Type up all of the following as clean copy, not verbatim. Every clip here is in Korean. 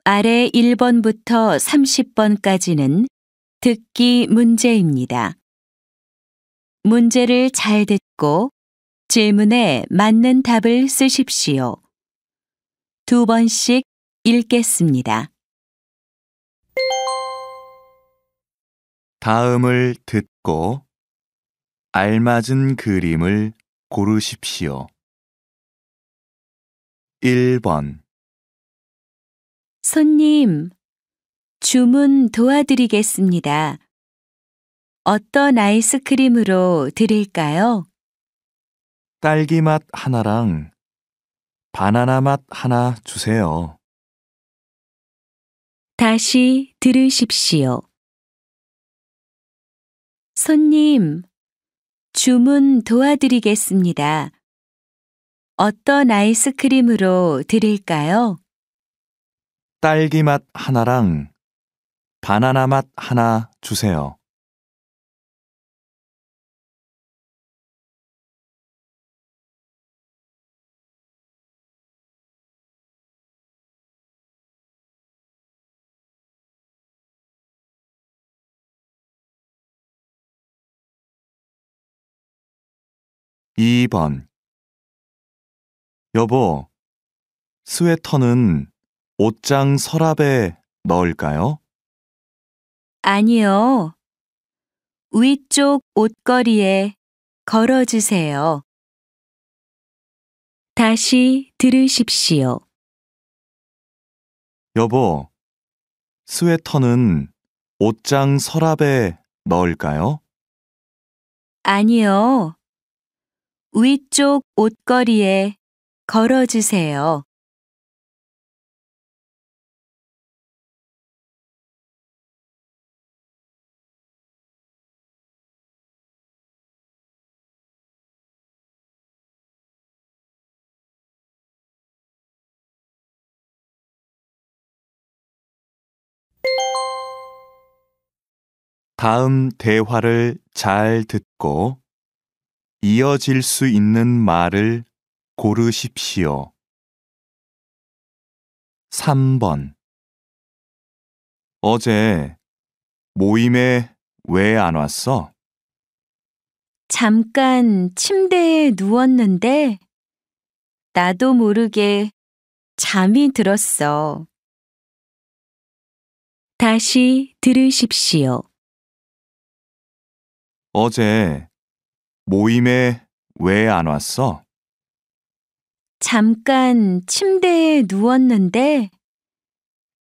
아래 1번부터 30번까지는 듣기 문제입니다. 문제를 잘 듣고 질문에 맞는 답을 쓰십시오. 2번씩 읽겠습니다. 다음을 듣고 알맞은 그림을 고르십시오. 1번 손님, 주문 도와드리겠습니다. 어떤 아이스크림으로 드릴까요? 딸기 맛 하나랑 바나나 맛 하나 주세요. 다시 들으십시오. 손님, 주문 도와드리겠습니다. 어떤 아이스크림으로 드릴까요? 딸기 맛 하나랑 바나나 맛 하나 주세요. 2번 여보, 스웨터는 옷장 서랍에 넣을까요? 아니요. 위쪽 옷걸이에 걸어주세요. 다시 들으십시오. 여보, 스웨터는 옷장 서랍에 넣을까요? 아니요. 위쪽 옷걸이에 걸어주세요. 다음 대화를 잘 듣고 이어질 수 있는 말을 고르십시오. 3번 어제 모임에 왜 안 왔어? 잠깐 침대에 누웠는데 나도 모르게 잠이 들었어. 다시 들으십시오. 어제 모임에 왜 안 왔어? 잠깐 침대에 누웠는데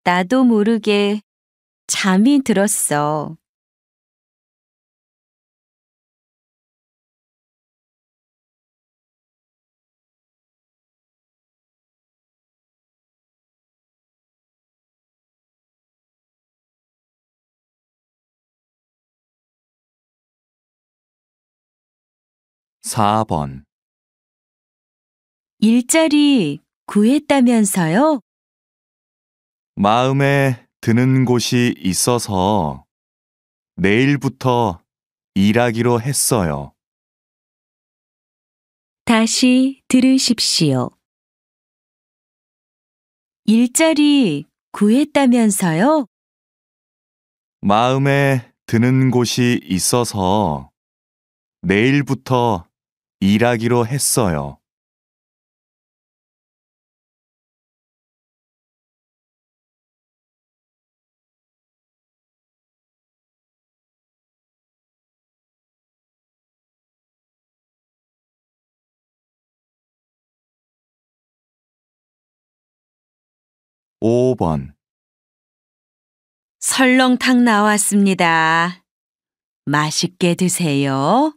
나도 모르게 잠이 들었어. 4번 일자리 구했다면서요? 마음에 드는 곳이 있어서 내일부터 일하기로 했어요. 다시 들으십시오. 일자리 구했다면서요? 마음에 드는 곳이 있어서 내일부터 일하기로 했어요. 5번 설렁탕 나왔습니다. 맛있게 드세요.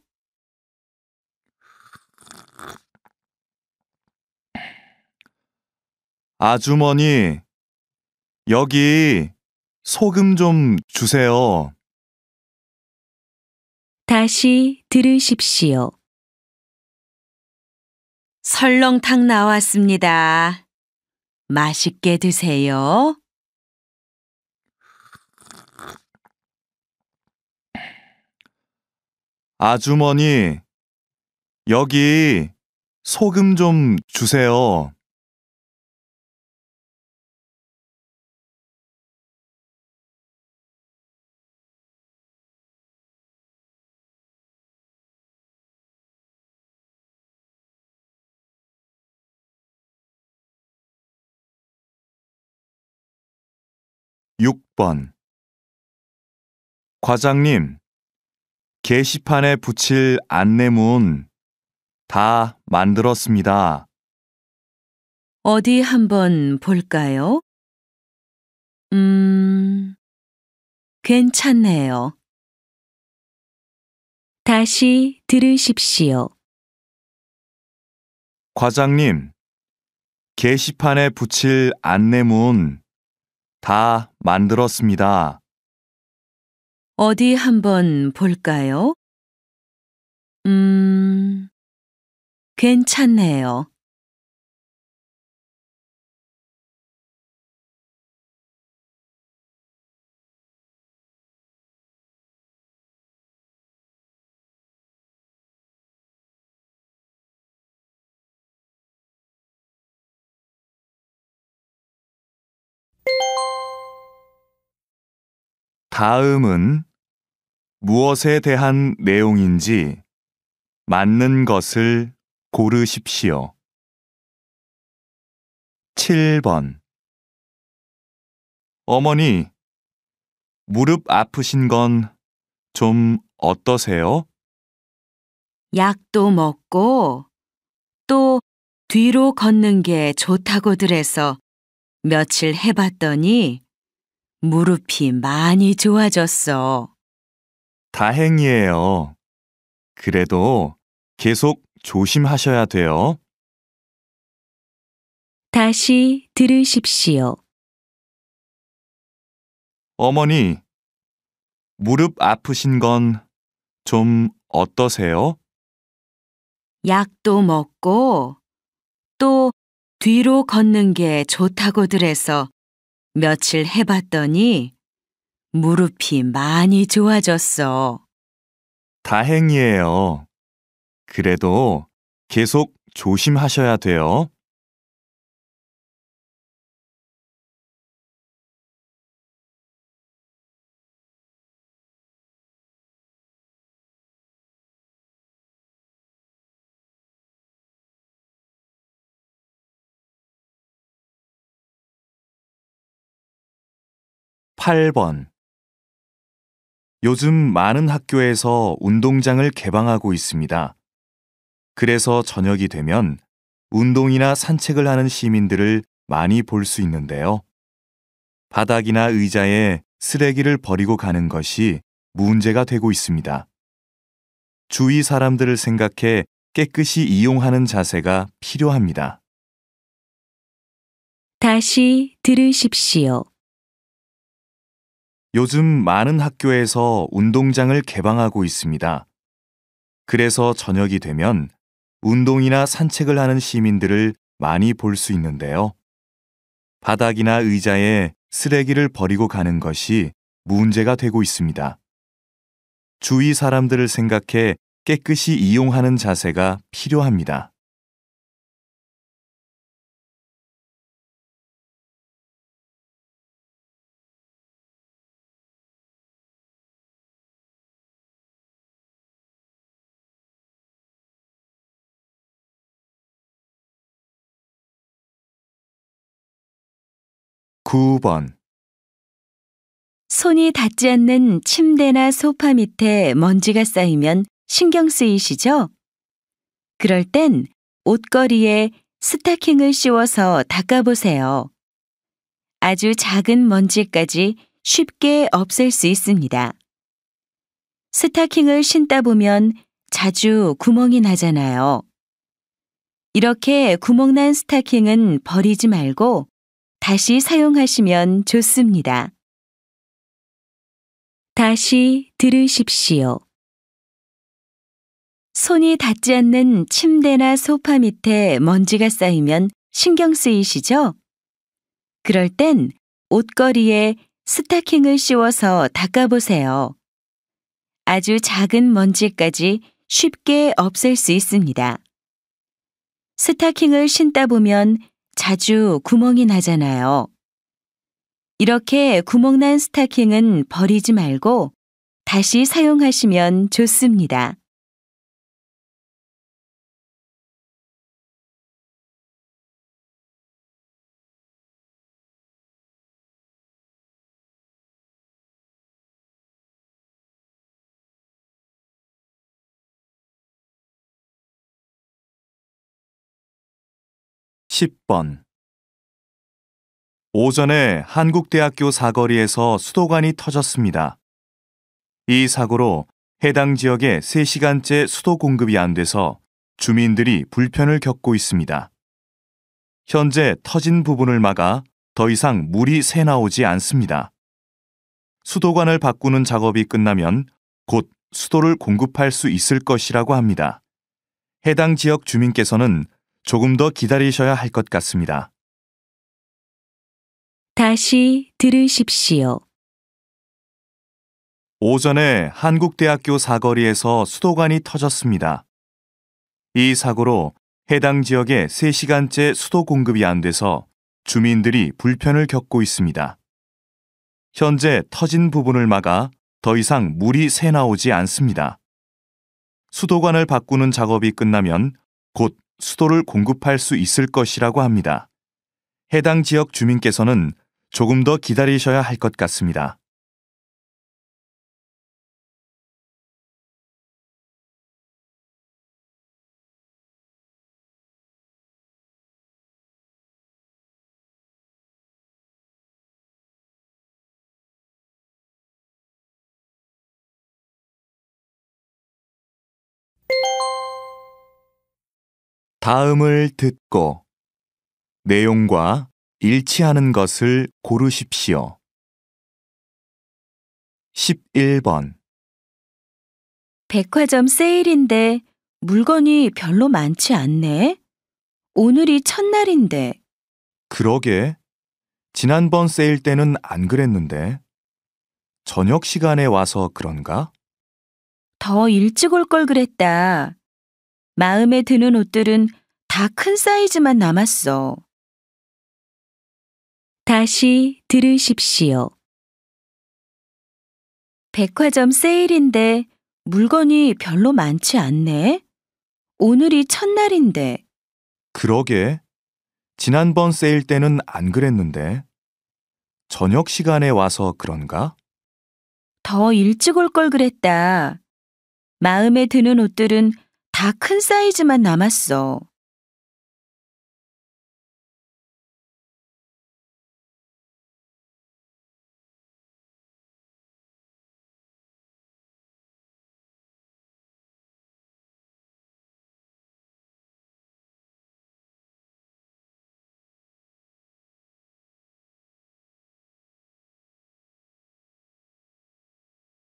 아주머니, 여기 소금 좀 주세요. 다시 들으십시오. 설렁탕 나왔습니다. 맛있게 드세요. 아주머니, 여기 소금 좀 주세요. 6번. 과장님, 게시판에 붙일 안내문 다 만들었습니다. 어디 한번 볼까요? 괜찮네요. 다시 들으십시오. 과장님, 게시판에 붙일 안내문 다 만들었습니다. 어디 한번 볼까요? 괜찮네요. 다음은 무엇에 대한 내용인지 맞는 것을 고르십시오. 7번. 어머니, 무릎 아프신 건 좀 어떠세요? 약도 먹고 또 뒤로 걷는 게 좋다고들 해서 며칠 해봤더니 무릎이 많이 좋아졌어. 다행이에요. 그래도 계속 조심하셔야 돼요. 다시 들으십시오. 어머니, 무릎 아프신 건 좀 어떠세요? 약도 먹고 또 뒤로 걷는 게 좋다고들 해서 며칠 해봤더니 무릎이 많이 좋아졌어. 다행이에요. 그래도 계속 조심하셔야 돼요. 팔 번. 요즘 많은 학교에서 운동장을 개방하고 있습니다. 그래서 저녁이 되면 운동이나 산책을 하는 시민들을 많이 볼 수 있는데요. 바닥이나 의자에 쓰레기를 버리고 가는 것이 문제가 되고 있습니다. 주위 사람들을 생각해 깨끗이 이용하는 자세가 필요합니다. 다시 들으십시오. 요즘 많은 학교에서 운동장을 개방하고 있습니다. 그래서 저녁이 되면 운동이나 산책을 하는 시민들을 많이 볼 수 있는데요. 바닥이나 의자에 쓰레기를 버리고 가는 것이 문제가 되고 있습니다. 주위 사람들을 생각해 깨끗이 이용하는 자세가 필요합니다. 구 번. 손이 닿지 않는 침대나 소파 밑에 먼지가 쌓이면 신경 쓰이시죠? 그럴 땐 옷걸이에 스타킹을 씌워서 닦아보세요. 아주 작은 먼지까지 쉽게 없앨 수 있습니다. 스타킹을 신다 보면 자주 구멍이 나잖아요. 이렇게 구멍난 스타킹은 버리지 말고 다시 사용하시면 좋습니다. 다시 들으십시오. 손이 닿지 않는 침대나 소파 밑에 먼지가 쌓이면 신경 쓰이시죠? 그럴 땐 옷걸이에 스타킹을 씌워서 닦아보세요. 아주 작은 먼지까지 쉽게 없앨 수 있습니다. 스타킹을 신다 보면 자주 구멍이 나잖아요. 이렇게 구멍난 스타킹은 버리지 말고 다시 사용하시면 좋습니다. 10번. 오전에 한국대학교 사거리에서 수도관이 터졌습니다. 이 사고로 해당 지역에 3시간째 수도 공급이 안 돼서 주민들이 불편을 겪고 있습니다. 현재 터진 부분을 막아 더 이상 물이 새 나오지 않습니다. 수도관을 바꾸는 작업이 끝나면 곧 수도를 공급할 수 있을 것이라고 합니다. 해당 지역 주민께서는 조금 더 기다리셔야 할 것 같습니다. 다시 들으십시오. 오전에 한국대학교 사거리에서 수도관이 터졌습니다. 이 사고로 해당 지역에 3시간째 수도 공급이 안 돼서 주민들이 불편을 겪고 있습니다. 현재 터진 부분을 막아 더 이상 물이 새 나오지 않습니다. 수도관을 바꾸는 작업이 끝나면 곧 수도를 공급할 수 있을 것이라고 합니다. 해당 지역 주민께서는 조금 더 기다리셔야 할 것 같습니다. 다음을 듣고 내용과 일치하는 것을 고르십시오. 11번. 백화점 세일인데 물건이 별로 많지 않네. 오늘이 첫날인데. 그러게. 지난번 세일 때는 안 그랬는데. 저녁 시간에 와서 그런가? 더 일찍 올 걸 그랬다. 마음에 드는 옷들은 다 큰 사이즈만 남았어. 다시 들으십시오. 백화점 세일인데 물건이 별로 많지 않네. 오늘이 첫날인데. 그러게. 지난번 세일 때는 안 그랬는데. 저녁 시간에 와서 그런가? 더 일찍 올 걸 그랬다. 마음에 드는 옷들은 다 큰 사이즈만 남았어.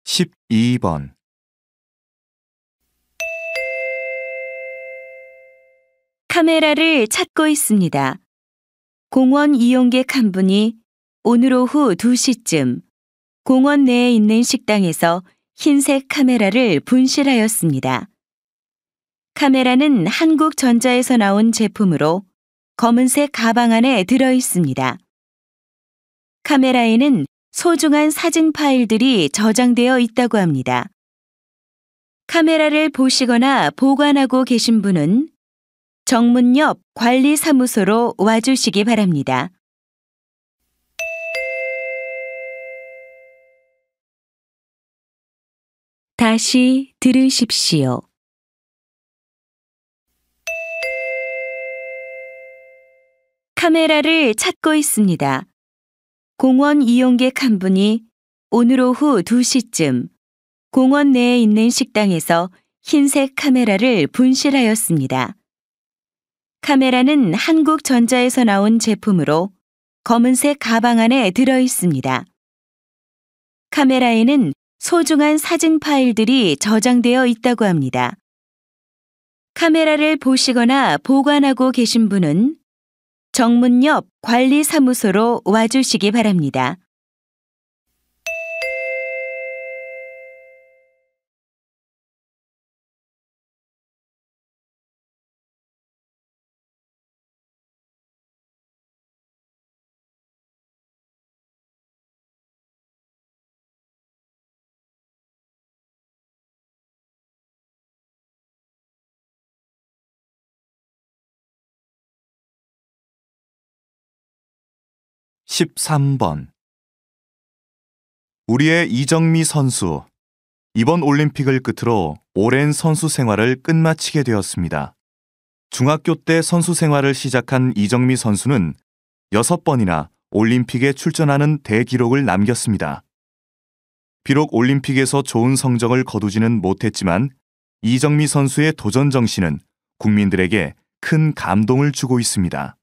(12번) 카메라를 찾고 있습니다. 공원 이용객 한 분이 오늘 오후 2시쯤 공원 내에 있는 식당에서 흰색 카메라를 분실하였습니다. 카메라는 한국전자에서 나온 제품으로 검은색 가방 안에 들어 있습니다. 카메라에는 소중한 사진 파일들이 저장되어 있다고 합니다. 카메라를 보시거나 보관하고 계신 분은 정문 옆 관리사무소로 와주시기 바랍니다. 다시 들으십시오. 카메라를 찾고 있습니다. 공원 이용객 한 분이 오늘 오후 2시쯤 공원 내에 있는 식당에서 흰색 카메라를 분실하였습니다. 카메라는 한국전자에서 나온 제품으로 검은색 가방 안에 들어 있습니다. 카메라에는 소중한 사진 파일들이 저장되어 있다고 합니다. 카메라를 보시거나 보관하고 계신 분은 정문 옆 관리사무소로 와주시기 바랍니다. (13번) 우리의 이정미 선수, 이번 올림픽을 끝으로 오랜 선수 생활을 끝마치게 되었습니다. 중학교 때 선수 생활을 시작한 이정미 선수는 6번이나 올림픽에 출전하는 대기록을 남겼습니다. 비록 올림픽에서 좋은 성적을 거두지는 못했지만 이정미 선수의 도전 정신은 국민들에게 큰 감동을 주고 있습니다.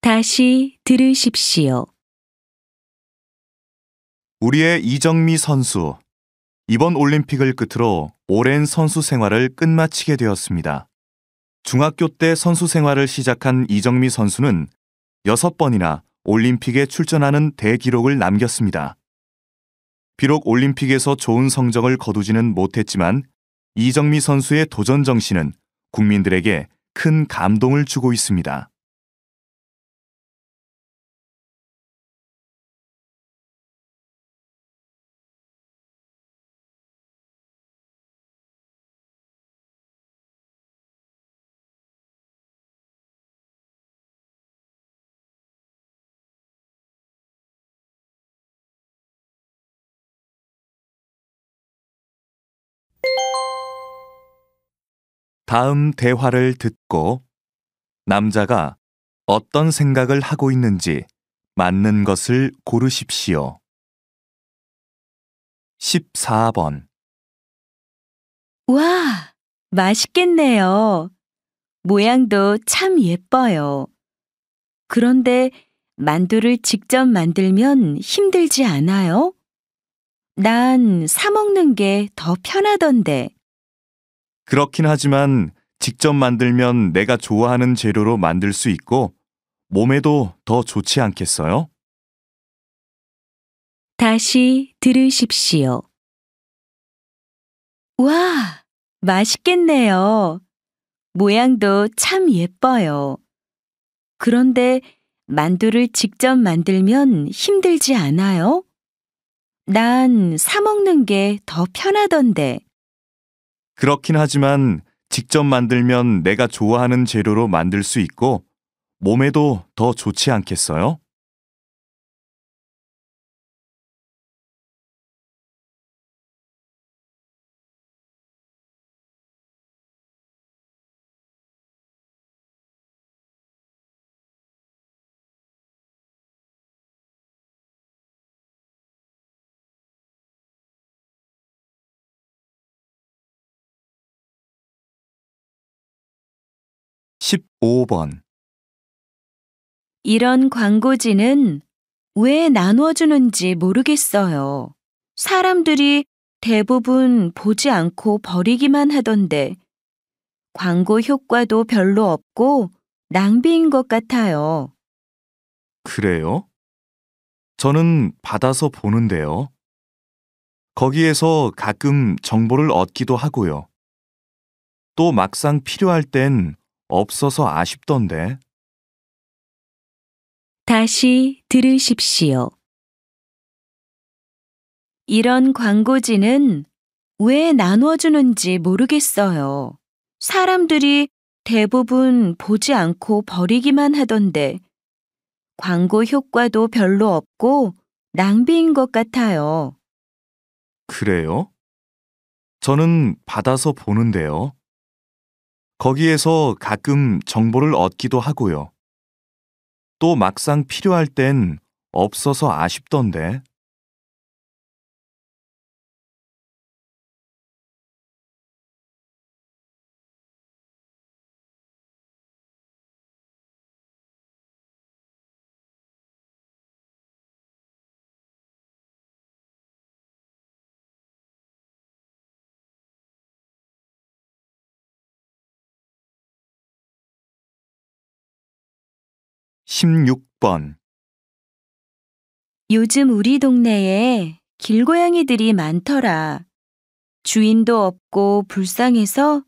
다시 들으십시오. 우리의 이정미 선수, 이번 올림픽을 끝으로 오랜 선수 생활을 끝마치게 되었습니다. 중학교 때 선수 생활을 시작한 이정미 선수는 6번이나 올림픽에 출전하는 대기록을 남겼습니다. 비록 올림픽에서 좋은 성적을 거두지는 못했지만 이정미 선수의 도전 정신은 국민들에게 큰 감동을 주고 있습니다. 다음 대화를 듣고 남자가 어떤 생각을 하고 있는지 맞는 것을 고르십시오. 14번. 와, 맛있겠네요. 모양도 참 예뻐요. 그런데 만두를 직접 만들면 힘들지 않아요? 난 사 먹는 게 더 편하던데. 그렇긴 하지만 직접 만들면 내가 좋아하는 재료로 만들 수 있고 몸에도 더 좋지 않겠어요? 다시 들으십시오. 와, 맛있겠네요. 모양도 참 예뻐요. 그런데 만두를 직접 만들면 힘들지 않아요? 난 사 먹는 게 더 편하던데. 그렇긴 하지만 직접 만들면 내가 좋아하는 재료로 만들 수 있고 몸에도 더 좋지 않겠어요? (15번) 이런 광고지는 왜 나눠주는지 모르겠어요. 사람들이 대부분 보지 않고 버리기만 하던데 광고 효과도 별로 없고 낭비인 것 같아요. 그래요? 저는 받아서 보는데요. 거기에서 가끔 정보를 얻기도 하고요. 또 막상 필요할 땐 없어서 아쉽던데. 다시 들으십시오. 이런 광고지는 왜 나눠주는지 모르겠어요. 사람들이 대부분 보지 않고 버리기만 하던데 광고 효과도 별로 없고 낭비인 것 같아요. 그래요? 저는 받아서 보는데요. 거기에서 가끔 정보를 얻기도 하고요. 또 막상 필요할 땐 없어서 아쉽던데. (16번) 요즘 우리 동네에 길고양이들이 많더라. 주인도 없고 불쌍해서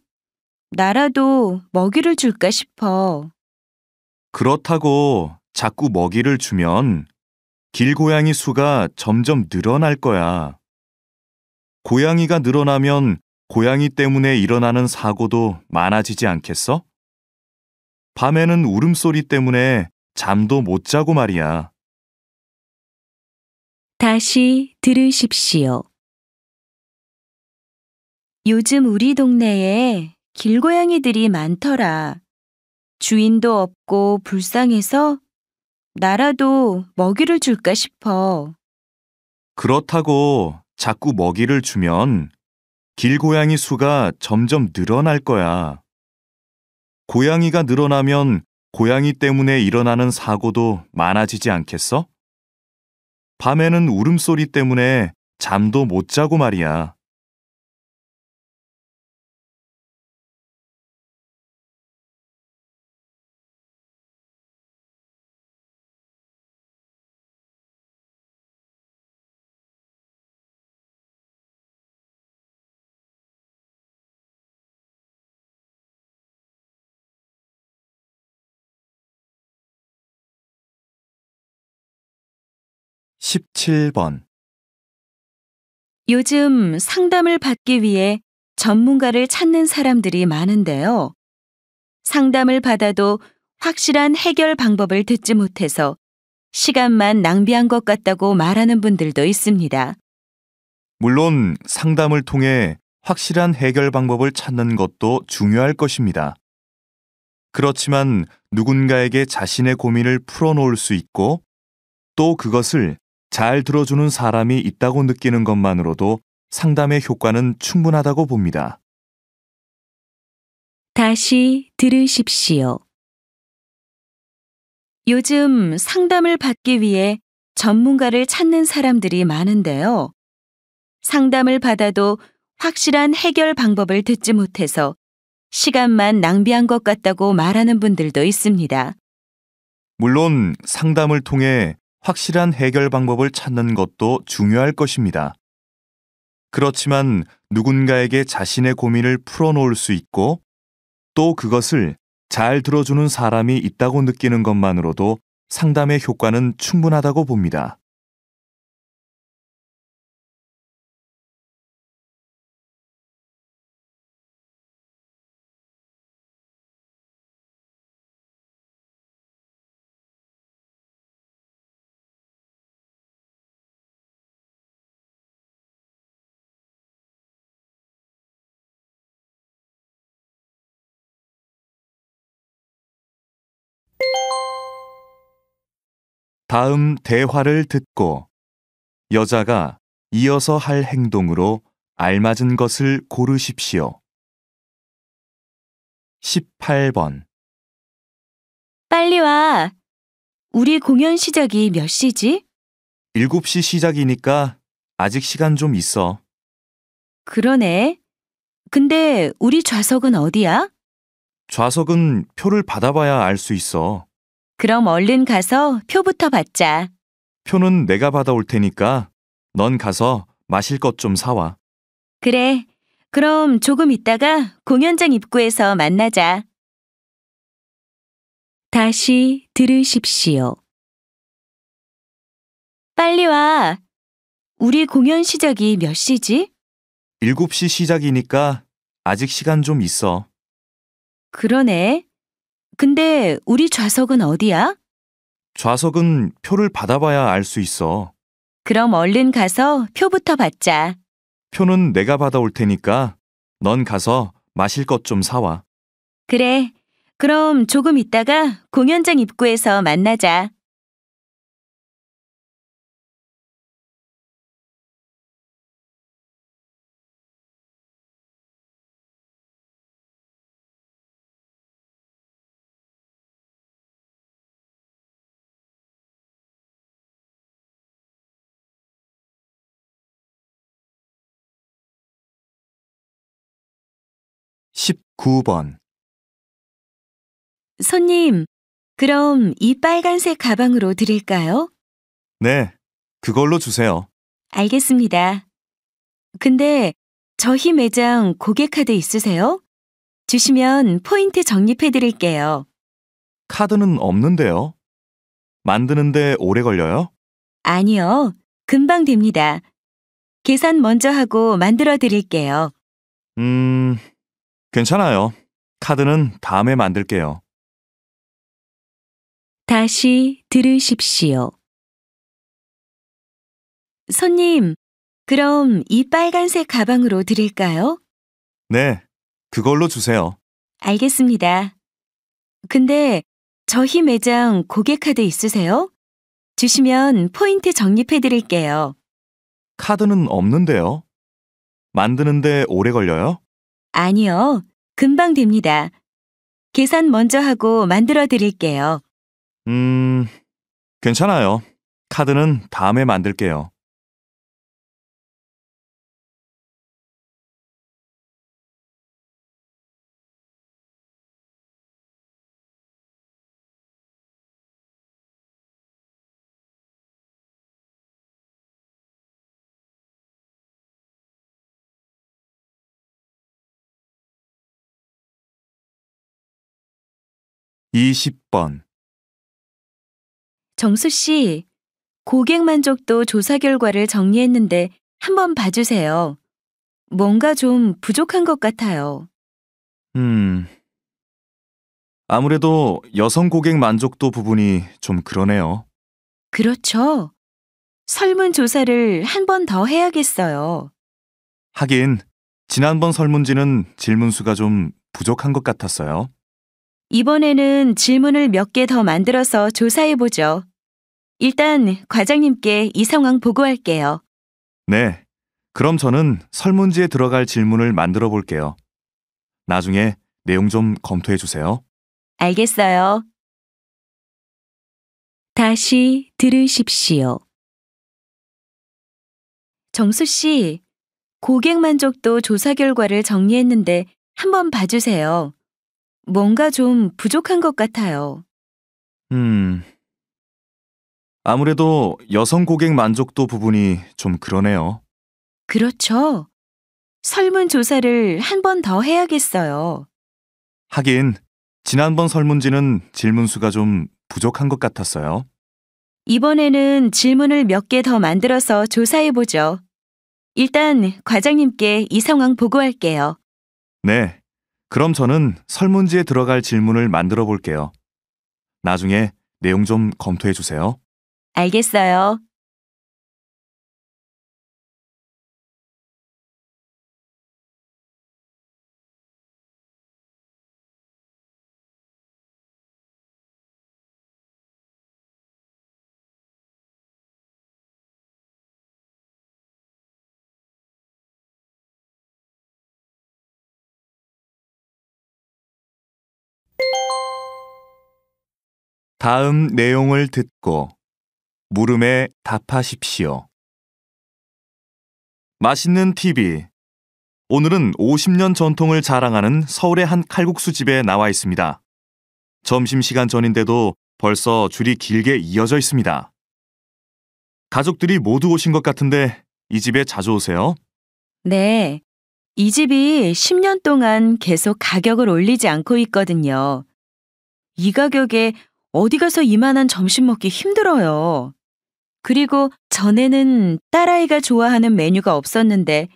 나라도 먹이를 줄까 싶어. 그렇다고 자꾸 먹이를 주면 길고양이 수가 점점 늘어날 거야. 고양이가 늘어나면 고양이 때문에 일어나는 사고도 많아지지 않겠어? 밤에는 울음소리 때문에 잠도 못 자고 말이야. 다시 들으십시오. 요즘 우리 동네에 길고양이들이 많더라. 주인도 없고 불쌍해서 나라도 먹이를 줄까 싶어. 그렇다고 자꾸 먹이를 주면 길고양이 수가 점점 늘어날 거야. 고양이가 늘어나면 고양이 때문에 일어나는 사고도 많아지지 않겠어? 밤에는 울음소리 때문에 잠도 못 자고 말이야. 십칠 번 요즘 상담을 받기 위해 전문가를 찾는 사람들이 많은데요. 상담을 받아도 확실한 해결 방법을 듣지 못해서 시간만 낭비한 것 같다고 말하는 분들도 있습니다. 물론 상담을 통해 확실한 해결 방법을 찾는 것도 중요할 것입니다. 그렇지만 누군가에게 자신의 고민을 풀어놓을 수 있고 또 그것을 잘 들어주는 사람이 있다고 느끼는 것만으로도 상담의 효과는 충분하다고 봅니다. 다시 들으십시오. 요즘 상담을 받기 위해 전문가를 찾는 사람들이 많은데요. 상담을 받아도 확실한 해결 방법을 듣지 못해서 시간만 낭비한 것 같다고 말하는 분들도 있습니다. 물론 상담을 통해 확실한 해결 방법을 찾는 것도 중요할 것입니다. 그렇지만 누군가에게 자신의 고민을 풀어놓을 수 있고 또 그것을 잘 들어주는 사람이 있다고 느끼는 것만으로도 상담의 효과는 충분하다고 봅니다. 다음 대화를 듣고 여자가 이어서 할 행동으로 알맞은 것을 고르십시오. 18번 빨리 와. 우리 공연 시작이 몇 시지? 7시 시작이니까 아직 시간 좀 있어. 그러네. 근데 우리 좌석은 어디야? 좌석은 표를 받아봐야 알 수 있어. 그럼 얼른 가서 표부터 받자. 표는 내가 받아올 테니까 넌 가서 마실 것 좀 사와. 그래. 그럼 조금 있다가 공연장 입구에서 만나자. 다시 들으십시오. 빨리 와. 우리 공연 시작이 몇 시지? 7시 시작이니까 아직 시간 좀 있어. 그러네. 근데 우리 좌석은 어디야? 좌석은 표를 받아봐야 알 수 있어. 그럼 얼른 가서 표부터 받자. 표는 내가 받아올 테니까 넌 가서 마실 것 좀 사와. 그래. 그럼 조금 있다가 공연장 입구에서 만나자. 십구 번 손님, 그럼 이 빨간색 가방으로 드릴까요? 네, 그걸로 주세요. 알겠습니다. 근데 저희 매장 고객카드 있으세요? 주시면 포인트 적립해 드릴게요. 카드는 없는데요. 만드는데 오래 걸려요? 아니요. 금방 됩니다. 계산 먼저 하고 만들어 드릴게요. 괜찮아요. 카드는 다음에 만들게요. 다시 들으십시오. 손님, 그럼 이 빨간색 가방으로 드릴까요? 네, 그걸로 주세요. 알겠습니다. 근데 저희 매장 고객카드 있으세요? 주시면 포인트 적립해 드릴게요. 카드는 없는데요. 만드는데 오래 걸려요? 아니요. 금방 됩니다. 계산 먼저 하고 만들어 드릴게요. 음, 괜찮아요. 카드는 다음에 만들게요. 이십 번 정수 씨, 고객 만족도 조사 결과를 정리했는데 한번 봐주세요. 뭔가 좀 부족한 것 같아요. 음, 아무래도 여성 고객 만족도 부분이 좀 그러네요. 그렇죠. 설문조사를 한 번 더 해야겠어요. 하긴, 지난번 설문지는 질문 수가 좀 부족한 것 같았어요. 이번에는 질문을 몇 개 더 만들어서 조사해보죠. 일단 과장님께 이 상황 보고할게요. 네, 그럼 저는 설문지에 들어갈 질문을 만들어 볼게요. 나중에 내용 좀 검토해 주세요. 알겠어요. 다시 들으십시오. 정수 씨, 고객 만족도 조사 결과를 정리했는데 한번 봐주세요. 뭔가 좀 부족한 것 같아요. 음, 아무래도 여성 고객 만족도 부분이 좀 그러네요. 그렇죠. 설문조사를 한 번 더 해야겠어요. 하긴, 지난번 설문지는 질문 수가 좀 부족한 것 같았어요. 이번에는 질문을 몇 개 더 만들어서 조사해보죠. 일단 과장님께 이 상황 보고할게요. 네, 그럼 저는 설문지에 들어갈 질문을 만들어 볼게요. 나중에 내용 좀 검토해 주세요. 알겠어요. 다음 내용을 듣고 물음에 답하십시오. 맛있는 TV. 오늘은 50년 전통을 자랑하는 서울의 한 칼국수 집에 나와 있습니다. 점심시간 전인데도 벌써 줄이 길게 이어져 있습니다. 가족들이 모두 오신 것 같은데 이 집에 자주 오세요? 네. 이 집이 10년 동안 계속 가격을 올리지 않고 있거든요. 이 가격에 어디 가서 이만한 점심 먹기 힘들어요. 그리고 전에는 딸아이가 좋아하는 메뉴가 없었는데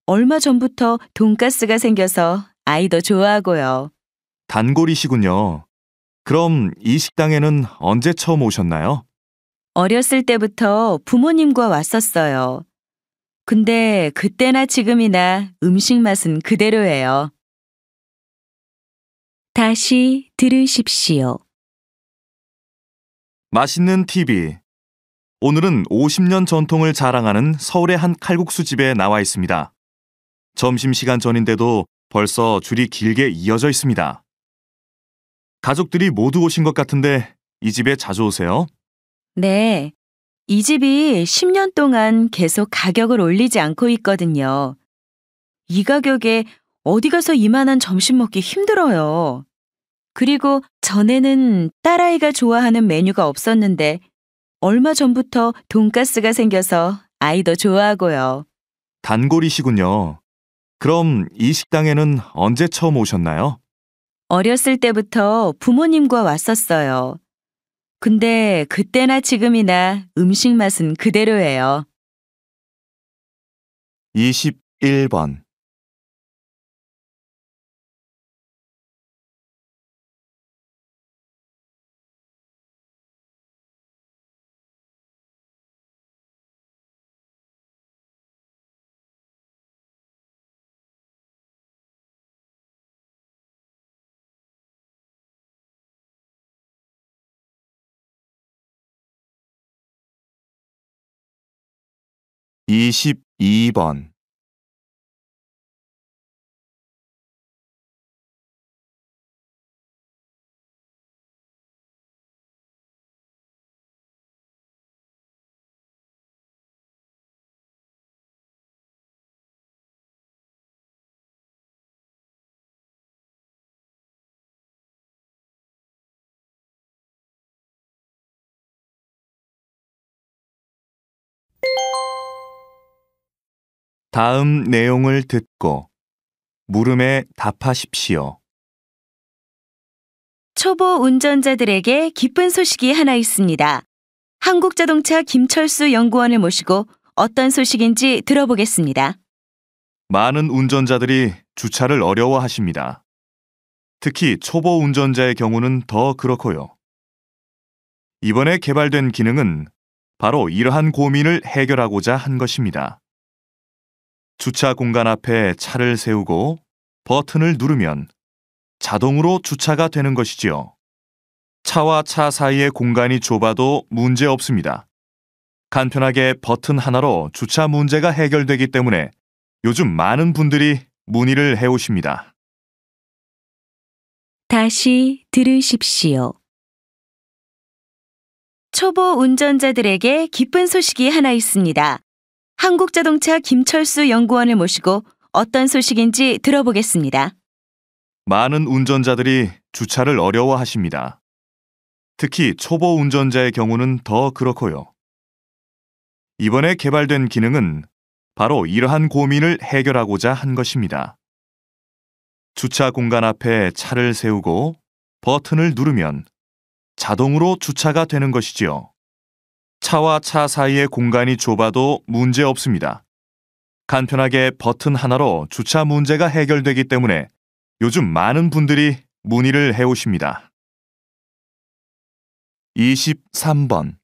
얼마 전부터 돈가스가 생겨서 아이도 좋아하고요. 단골이시군요. 그럼 이 식당에는 언제 처음 오셨나요? 어렸을 때부터 부모님과 왔었어요. 근데 그때나 지금이나 음식 맛은 그대로예요. 다시 들으십시오. 맛있는 TV. 오늘은 50년 전통을 자랑하는 서울의 한 칼국수 집에 나와 있습니다. 점심시간 전인데도 벌써 줄이 길게 이어져 있습니다. 가족들이 모두 오신 것 같은데 이 집에 자주 오세요? 네. 이 집이 10년 동안 계속 가격을 올리지 않고 있거든요. 이 가격에 어디 가서 이만한 점심 먹기 힘들어요. 그리고 전에는 딸아이가 좋아하는 메뉴가 없었는데 얼마 전부터 돈가스가 생겨서 아이도 좋아하고요. 단골이시군요. 그럼 이 식당에는 언제 처음 오셨나요? 어렸을 때부터 부모님과 왔었어요. 근데 그때나 지금이나 음식 맛은 그대로예요. 21번. 22번, 다음 내용을 듣고 물음에 답하십시오. 초보 운전자들에게 기쁜 소식이 하나 있습니다. 한국자동차 김철수 연구원을 모시고 어떤 소식인지 들어보겠습니다. 많은 운전자들이 주차를 어려워하십니다. 특히 초보 운전자의 경우는 더 그렇고요. 이번에 개발된 기능은 바로 이러한 고민을 해결하고자 한 것입니다. 주차 공간 앞에 차를 세우고 버튼을 누르면 자동으로 주차가 되는 것이지요. 차와 차 사이의 공간이 좁아도 문제 없습니다. 간편하게 버튼 하나로 주차 문제가 해결되기 때문에 요즘 많은 분들이 문의를 해오십니다. 다시 들으십시오. 초보 운전자들에게 기쁜 소식이 하나 있습니다. 한국자동차 김철수 연구원을 모시고 어떤 소식인지 들어보겠습니다. 많은 운전자들이 주차를 어려워하십니다. 특히 초보 운전자의 경우는 더 그렇고요. 이번에 개발된 기능은 바로 이러한 고민을 해결하고자 한 것입니다. 주차 공간 앞에 차를 세우고 버튼을 누르면 자동으로 주차가 되는 것이지요. 차와 차 사이의 공간이 좁아도 문제 없습니다. 간편하게 버튼 하나로 주차 문제가 해결되기 때문에 요즘 많은 분들이 문의를 해오십니다. 23번,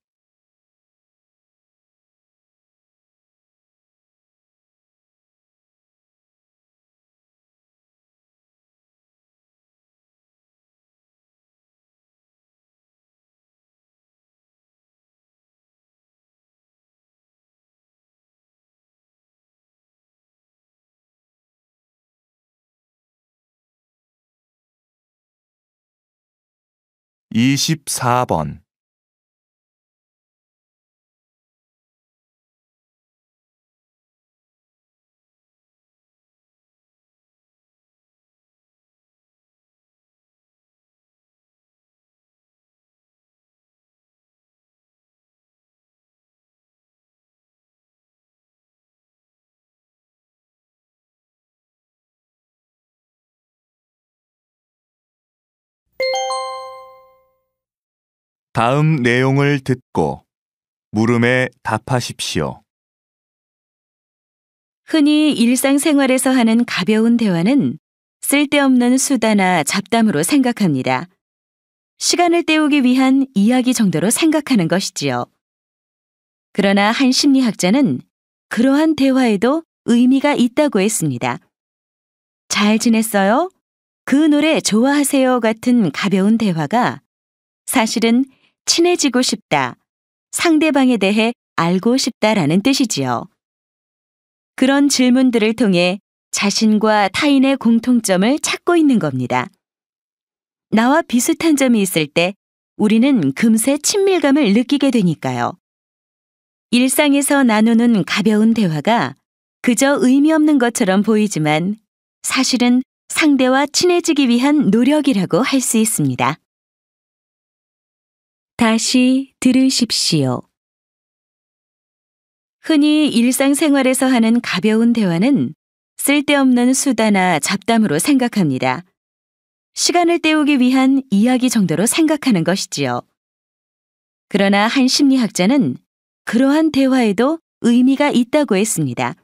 이십사 번, 다음 내용을 듣고 물음에 답하십시오. 흔히 일상생활에서 하는 가벼운 대화는 쓸데없는 수다나 잡담으로 생각합니다. 시간을 때우기 위한 이야기 정도로 생각하는 것이지요. 그러나 한 심리학자는 그러한 대화에도 의미가 있다고 했습니다. 잘 지냈어요? 그 노래 좋아하세요? 같은 가벼운 대화가 사실은 친해지고 싶다, 상대방에 대해 알고 싶다라는 뜻이지요. 그런 질문들을 통해 자신과 타인의 공통점을 찾고 있는 겁니다. 나와 비슷한 점이 있을 때 우리는 금세 친밀감을 느끼게 되니까요. 일상에서 나누는 가벼운 대화가 그저 의미 없는 것처럼 보이지만 사실은 상대와 친해지기 위한 노력이라고 할 수 있습니다. 다시 들으십시오. 흔히 일상생활에서 하는 가벼운 대화는 쓸데없는 수다나 잡담으로 생각합니다. 시간을 때우기 위한 이야기 정도로 생각하는 것이지요. 그러나 한 심리학자는 그러한 대화에도 의미가 있다고 했습니다.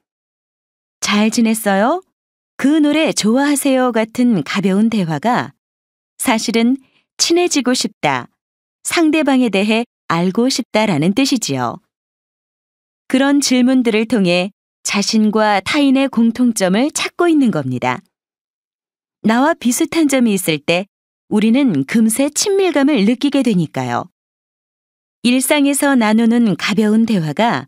잘 지냈어요? 그 노래 좋아하세요? 같은 가벼운 대화가 사실은 친해지고 싶다, 상대방에 대해 알고 싶다라는 뜻이지요. 그런 질문들을 통해 자신과 타인의 공통점을 찾고 있는 겁니다. 나와 비슷한 점이 있을 때 우리는 금세 친밀감을 느끼게 되니까요. 일상에서 나누는 가벼운 대화가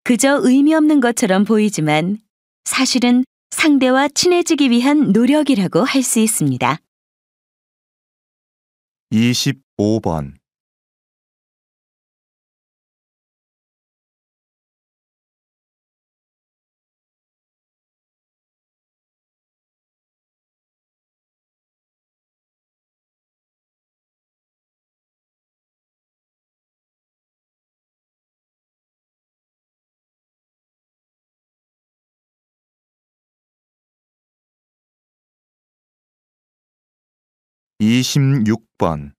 그저 의미 없는 것처럼 보이지만 사실은 상대와 친해지기 위한 노력이라고 할 수 있습니다. 25번. 이십육 번.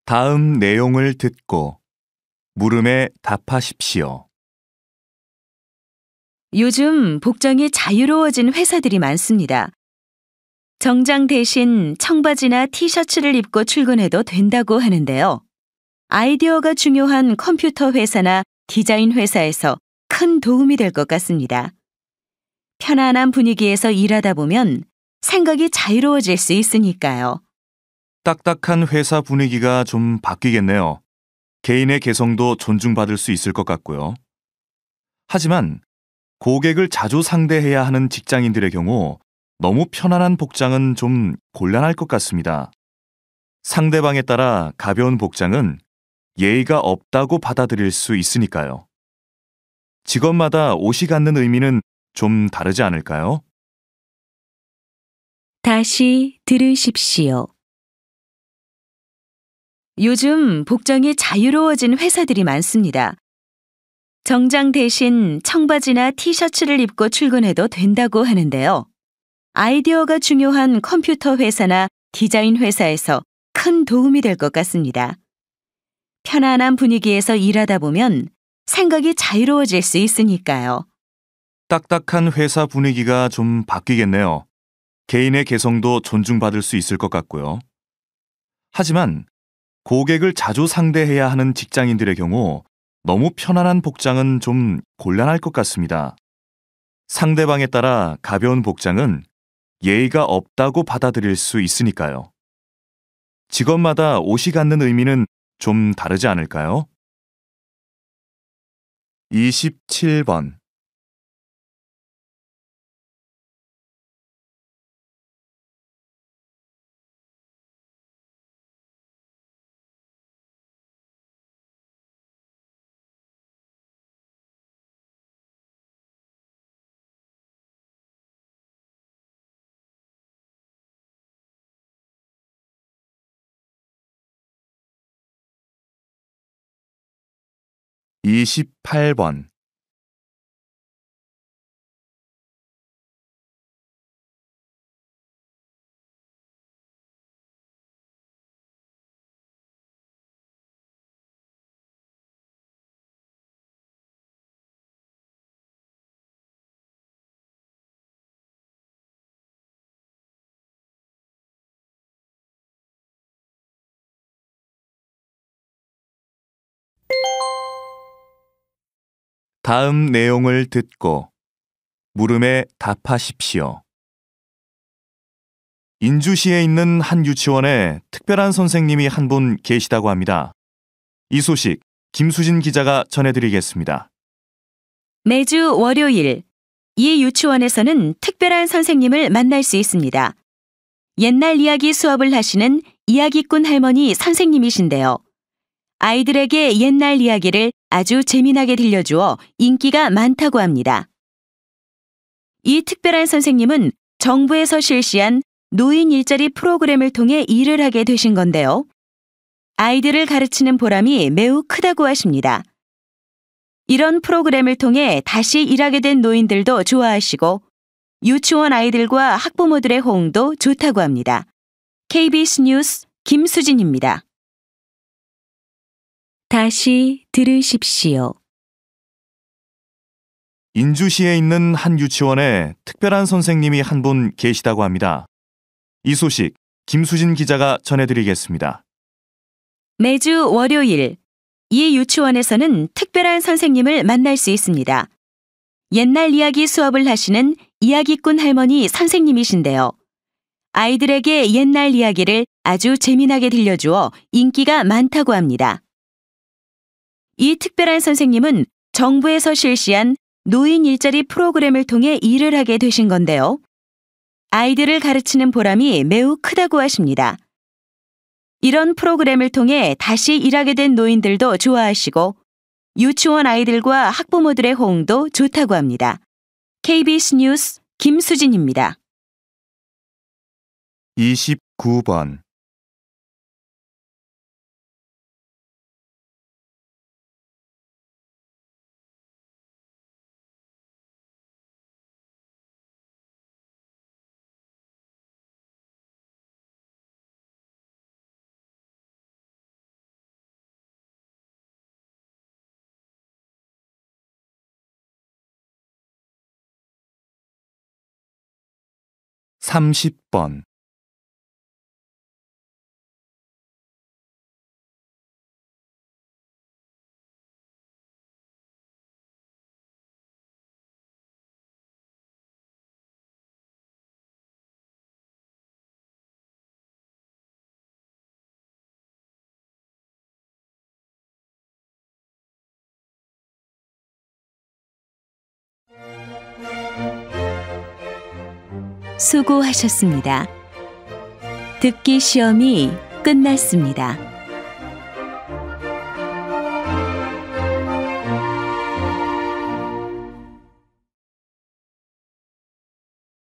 다음 내용을 듣고 물음에 답하십시오. 요즘 복장이 자유로워진 회사들이 많습니다. 정장 대신 청바지나 티셔츠를 입고 출근해도 된다고 하는데요. 아이디어가 중요한 컴퓨터 회사나 디자인 회사에서 큰 도움이 될 것 같습니다. 편안한 분위기에서 일하다 보면 생각이 자유로워질 수 있으니까요. 딱딱한 회사 분위기가 좀 바뀌겠네요. 개인의 개성도 존중받을 수 있을 것 같고요. 하지만 고객을 자주 상대해야 하는 직장인들의 경우 너무 편안한 복장은 좀 곤란할 것 같습니다. 상대방에 따라 가벼운 복장은 예의가 없다고 받아들일 수 있으니까요. 직업마다 옷이 갖는 의미는 좀 다르지 않을까요? 다시 들으십시오. 요즘 복장이 자유로워진 회사들이 많습니다. 정장 대신 청바지나 티셔츠를 입고 출근해도 된다고 하는데요. 아이디어가 중요한 컴퓨터 회사나 디자인 회사에서 큰 도움이 될 것 같습니다. 편안한 분위기에서 일하다 보면 생각이 자유로워질 수 있으니까요. 딱딱한 회사 분위기가 좀 바뀌겠네요. 개인의 개성도 존중받을 수 있을 것 같고요. 하지만 고객을 자주 상대해야 하는 직장인들의 경우 너무 편안한 복장은 좀 곤란할 것 같습니다. 상대방에 따라 가벼운 복장은 예의가 없다고 받아들일 수 있으니까요. 직업마다 옷이 갖는 의미는 좀 다르지 않을까요? 27번. 이십팔 번. 다음 내용을 듣고 물음에 답하십시오. 인주시에 있는 한 유치원에 특별한 선생님이 한 분 계시다고 합니다. 이 소식 김수진 기자가 전해드리겠습니다. 매주 월요일, 이 유치원에서는 특별한 선생님을 만날 수 있습니다. 옛날 이야기 수업을 하시는 이야기꾼 할머니 선생님이신데요. 아이들에게 옛날 이야기를 아주 재미나게 들려주어 인기가 많다고 합니다. 이 특별한 선생님은 정부에서 실시한 노인 일자리 프로그램을 통해 일을 하게 되신 건데요. 아이들을 가르치는 보람이 매우 크다고 하십니다. 이런 프로그램을 통해 다시 일하게 된 노인들도 좋아하시고 유치원 아이들과 학부모들의 호응도 좋다고 합니다. KBS 뉴스 김수진입니다. 다시 들으십시오. 인주시에 있는 한 유치원에 특별한 선생님이 한 분 계시다고 합니다. 이 소식 김수진 기자가 전해드리겠습니다. 매주 월요일, 이 유치원에서는 특별한 선생님을 만날 수 있습니다. 옛날 이야기 수업을 하시는 이야기꾼 할머니 선생님이신데요. 아이들에게 옛날 이야기를 아주 재미나게 들려주어 인기가 많다고 합니다. 이 특별한 선생님은 정부에서 실시한 노인 일자리 프로그램을 통해 일을 하게 되신 건데요. 아이들을 가르치는 보람이 매우 크다고 하십니다. 이런 프로그램을 통해 다시 일하게 된 노인들도 좋아하시고 유치원 아이들과 학부모들의 호응도 좋다고 합니다. KBS 뉴스 김수진입니다. 29번. 삼십 번. 수고하셨습니다. 듣기 시험이 끝났습니다.